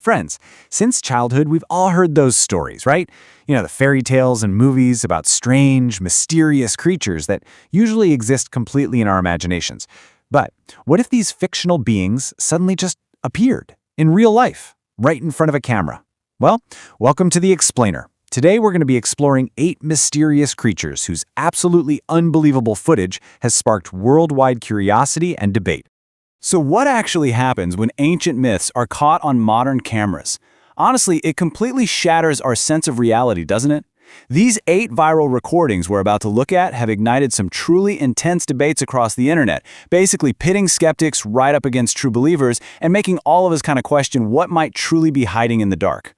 Friends, since childhood, we've all heard those stories, right? You know, the fairy tales and movies about strange, mysterious creatures that usually exist completely in our imaginations. But what if these fictional beings suddenly just appeared in real life, right in front of a camera? Well, welcome to The Explainer. Today we're going to be exploring 8 mysterious creatures whose absolutely unbelievable footage has sparked worldwide curiosity and debate. So what actually happens when ancient myths are caught on modern cameras? Honestly, it completely shatters our sense of reality, doesn't it? These 8 viral recordings we're about to look at have ignited some truly intense debates across the internet, basically pitting skeptics right up against true believers and making all of us kind of question what might truly be hiding in the dark.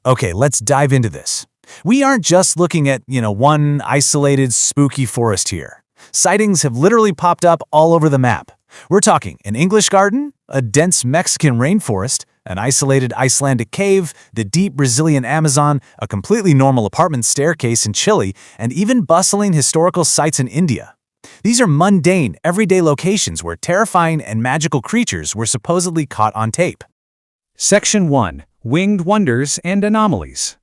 Okay, let's dive into this. We aren't just looking at, one isolated spooky forest here. Sightings have literally popped up all over the map. We're talking an English garden, a dense Mexican rainforest, an isolated Icelandic cave, the deep Brazilian Amazon, a completely normal apartment staircase in Chile, and even bustling historical sites in India. These are mundane, everyday locations where terrifying and magical creatures were supposedly caught on tape. Section 1. Winged Wonders and Anomalies.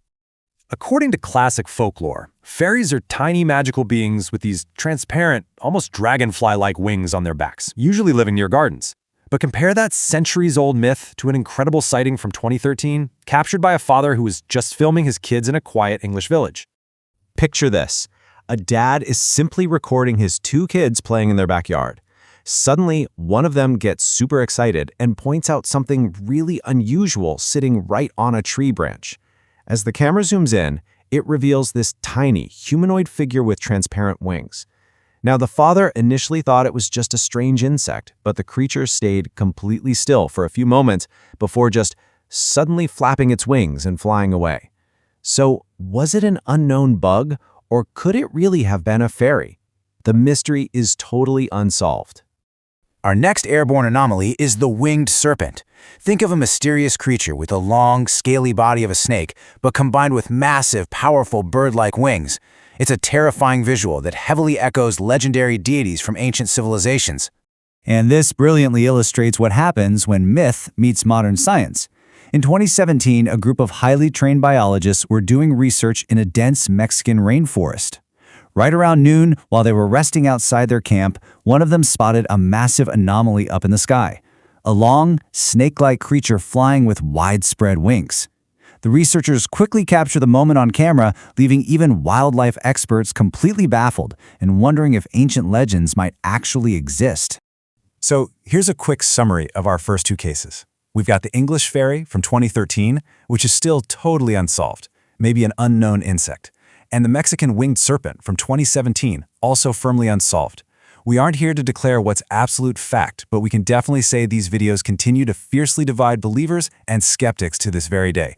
According to classic folklore, fairies are tiny magical beings with these transparent, almost dragonfly-like wings on their backs, usually living near gardens. But compare that centuries-old myth to an incredible sighting from 2013, captured by a father who was just filming his kids in a quiet English village. Picture this. A dad is simply recording his 2 kids playing in their backyard. Suddenly, one of them gets super excited and points out something really unusual sitting right on a tree branch. As the camera zooms in, it reveals this tiny, humanoid figure with transparent wings. Now, the father initially thought it was just a strange insect, but the creature stayed completely still for a few moments before just suddenly flapping its wings and flying away. So, was it an unknown bug, or could it really have been a fairy? The mystery is totally unsolved. Our next airborne anomaly is the Winged Serpent. Think of a mysterious creature with a long, scaly body of a snake, but combined with massive, powerful bird-like wings. It's a terrifying visual that heavily echoes legendary deities from ancient civilizations. And this brilliantly illustrates what happens when myth meets modern science. In 2017, a group of highly trained biologists were doing research in a dense Mexican rainforest. Right around noon, while they were resting outside their camp, one of them spotted a massive anomaly up in the sky. A long, snake-like creature flying with widespread wings. The researchers quickly capture the moment on camera, leaving even wildlife experts completely baffled and wondering if ancient legends might actually exist. So here's a quick summary of our first 2 cases. We've got the English fairy from 2013, which is still totally unsolved, maybe an unknown insect, and the Mexican winged serpent from 2017, also firmly unsolved. We aren't here to declare what's absolute fact, but we can definitely say these videos continue to fiercely divide believers and skeptics to this very day.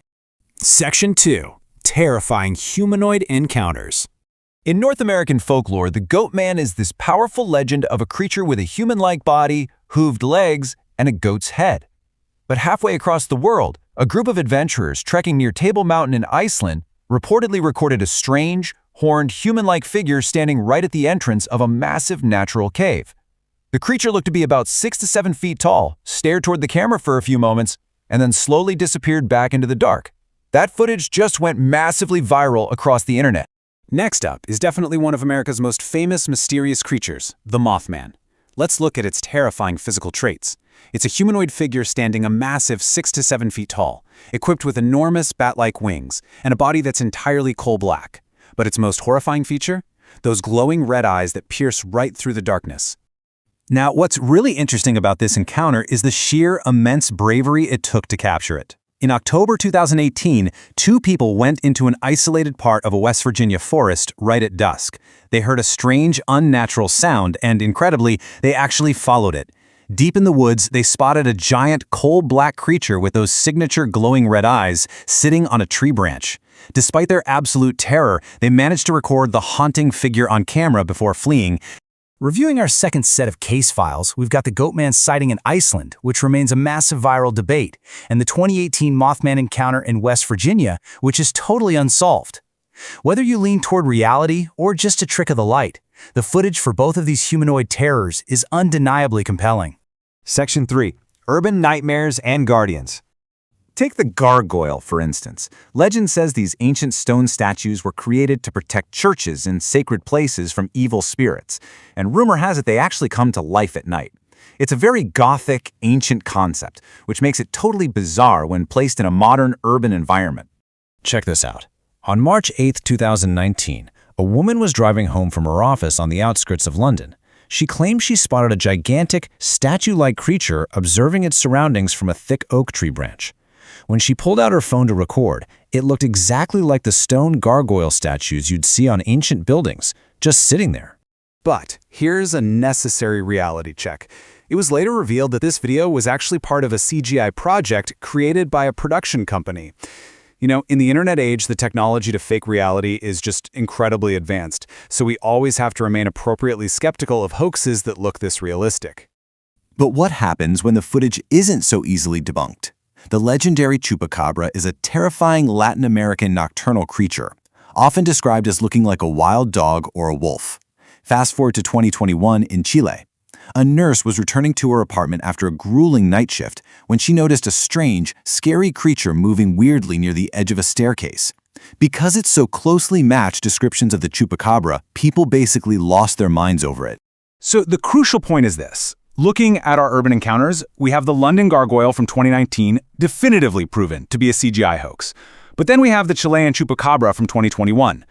Section 2. Terrifying humanoid encounters. In North American folklore, the Goatman is this powerful legend of a creature with a human-like body, hooved legs, and a goat's head. But halfway across the world, a group of adventurers trekking near Table Mountain in Iceland reportedly recorded a strange, horned, human-like figure standing right at the entrance of a massive natural cave. The creature looked to be about 6 to 7 feet tall, stared toward the camera for a few moments, and then slowly disappeared back into the dark. That footage just went massively viral across the internet. Next up is definitely one of America's most famous mysterious creatures, the Mothman. Let's look at its terrifying physical traits. It's a humanoid figure standing a massive 6 to 7 feet tall, equipped with enormous bat-like wings and a body that's entirely coal black. But its most horrifying feature? Those glowing red eyes that pierce right through the darkness. Now, what's really interesting about this encounter is the sheer immense bravery it took to capture it. In October 2018, 2 people went into an isolated part of a West Virginia forest right at dusk. They heard a strange, unnatural sound, and incredibly, they actually followed it. Deep in the woods, they spotted a giant coal-black creature with those signature glowing red eyes sitting on a tree branch. Despite their absolute terror, they managed to record the haunting figure on camera before fleeing. Reviewing our second set of case files, we've got the Goatman sighting in Iceland, which remains a massive viral debate, and the 2018 Mothman encounter in West Virginia, which is totally unsolved. Whether you lean toward reality or just a trick of the light, the footage for both of these humanoid terrors is undeniably compelling. Section 3. Urban Nightmares and Guardians. Take the Gargoyle, for instance. Legend says these ancient stone statues were created to protect churches and sacred places from evil spirits, and rumor has it they actually come to life at night. It's a very Gothic, ancient concept, which makes it totally bizarre when placed in a modern urban environment. Check this out. On March 8, 2019, a woman was driving home from her office on the outskirts of London. She claimed she spotted a gigantic, statue-like creature observing its surroundings from a thick oak tree branch. When she pulled out her phone to record, it looked exactly like the stone gargoyle statues you'd see on ancient buildings, just sitting there. But here's a necessary reality check. It was later revealed that this video was actually part of a CGI project created by a production company. You know, in the internet age, the technology to fake reality is just incredibly advanced, so we always have to remain appropriately skeptical of hoaxes that look this realistic. But what happens when the footage isn't so easily debunked? The legendary Chupacabra is a terrifying Latin American nocturnal creature, often described as looking like a wild dog or a wolf. Fast forward to 2021 in Chile. A nurse was returning to her apartment after a grueling night shift when she noticed a strange, scary creature moving weirdly near the edge of a staircase. Because it so closely matched descriptions of the Chupacabra, people basically lost their minds over it. So the crucial point is this. Looking at our urban encounters, we have the London Gargoyle from 2019 definitively proven to be a CGI hoax. But then we have the Chilean Chupacabra from 2021.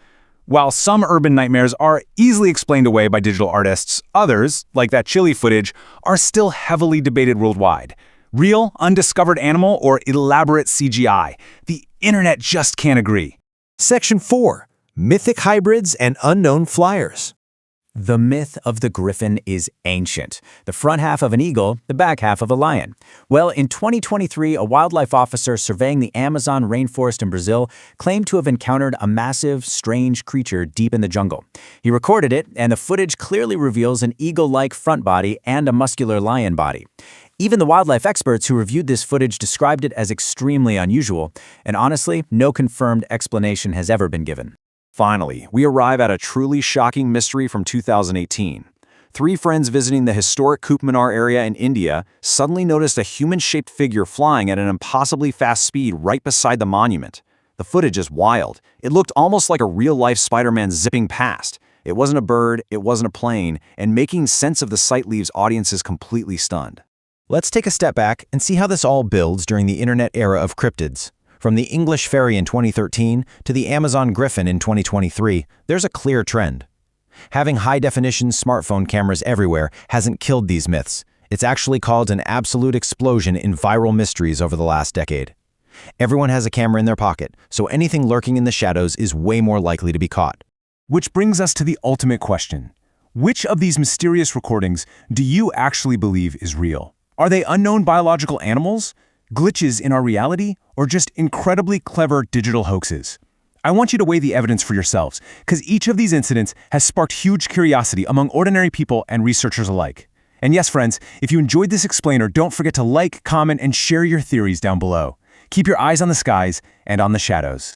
While some urban nightmares are easily explained away by digital artists, others, like that Chile footage, are still heavily debated worldwide. Real, undiscovered animal or elaborate CGI? The internet just can't agree. Section 4. Mythic hybrids and unknown flyers. The myth of the griffin is ancient. The front half of an eagle, the back half of a lion. Well, in 2023, a wildlife officer surveying the Amazon rainforest in Brazil claimed to have encountered a massive, strange creature deep in the jungle. He recorded it, and the footage clearly reveals an eagle-like front body and a muscular lion body. Even the wildlife experts who reviewed this footage described it as extremely unusual, and honestly, no confirmed explanation has ever been given. Finally, we arrive at a truly shocking mystery from 2018. Three friends visiting the historic Goatman area in India suddenly noticed a human-shaped figure flying at an impossibly fast speed right beside the monument. The footage is wild. It looked almost like a real-life Spider-Man zipping past. It wasn't a bird, it wasn't a plane, and making sense of the sight leaves audiences completely stunned. Let's take a step back and see how this all builds during the internet era of cryptids. From the English fairy in 2013 to the Amazon Griffin in 2023, there's a clear trend. Having high-definition smartphone cameras everywhere hasn't killed these myths. It's actually caused an absolute explosion in viral mysteries over the last decade. Everyone has a camera in their pocket, so anything lurking in the shadows is way more likely to be caught. Which brings us to the ultimate question. Which of these mysterious recordings do you actually believe is real? Are they unknown biological animals, glitches in our reality, or just incredibly clever digital hoaxes? I want you to weigh the evidence for yourselves, because each of these incidents has sparked huge curiosity among ordinary people and researchers alike. And yes, friends, if you enjoyed this explainer, don't forget to like, comment, and share your theories down below. Keep your eyes on the skies and on the shadows.